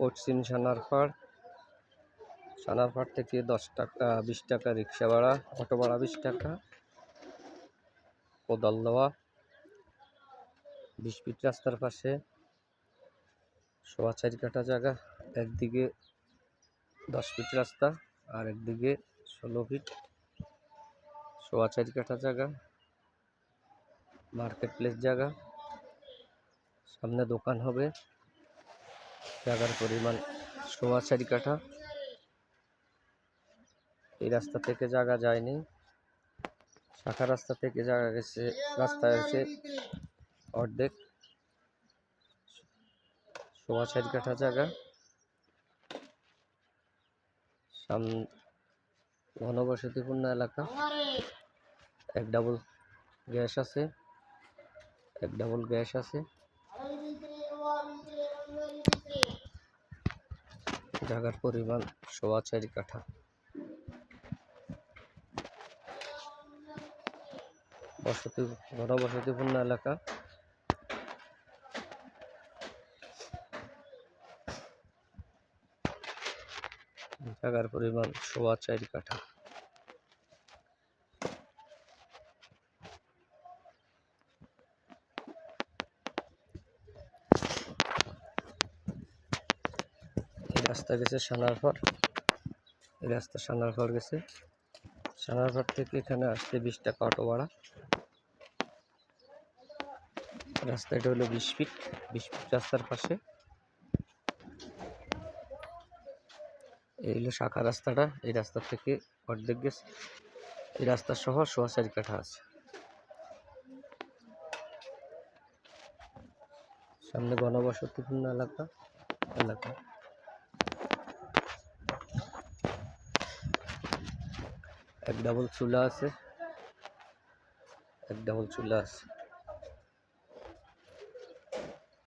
পশ্চিম সানারপাড়। সানারপাড় থেকে 10 টাকা 20 টাকা রিক্সা ভাড়া, অটো ভাড়া 20 টাকা। কোদাল দেওয়া 20 ফিট রাস্তার পাশে, 4.5 কাঠা জায়গা। একদিকে 10 ফিট রাস্তা আর একদিকে 16 ফিট, 4.5 কাঠা জায়গা। মার্কেট প্লেস জায়গা, সামনে দোকান হবে। জায়গার পরিমাণ 4.5 কাঠা। এই রাস্তা থেকে জায়গা যায়নি, শাখা রাস্তা থেকে জায়গা গেছে। রাস্তা হয়েছে অর্ধেক, 4.5 কাঠা জায়গা। ঘনবসতিপূর্ণ এলাকা। এক ডাবল গ্যাস আছে, জায়গার পরিমাণ 4.5 কাঠা। ঘনবসতিপূর্ণ এলাকা। জায়গার পরিমাণ 4.5 কাঠা। এই রাস্তা গেছে সানারপাড়, এই রাস্তা সানারপাড় গেছে। সানারপাড় থেকে এখানে আসতে 20 টাকা অটো ভাড়া। রাস্তাটা হলো 20 ফিট রাস্তার পাশে। এই হলো শাখা রাস্তাটা, এই রাস্তা থেকে অর্ধেক গেছে। এই রাস্তা সহ 4.5 কাঠা আছে। সামনে ঘনবসতিপূর্ণ এলাকা। এক ডাবল চুলা আছে।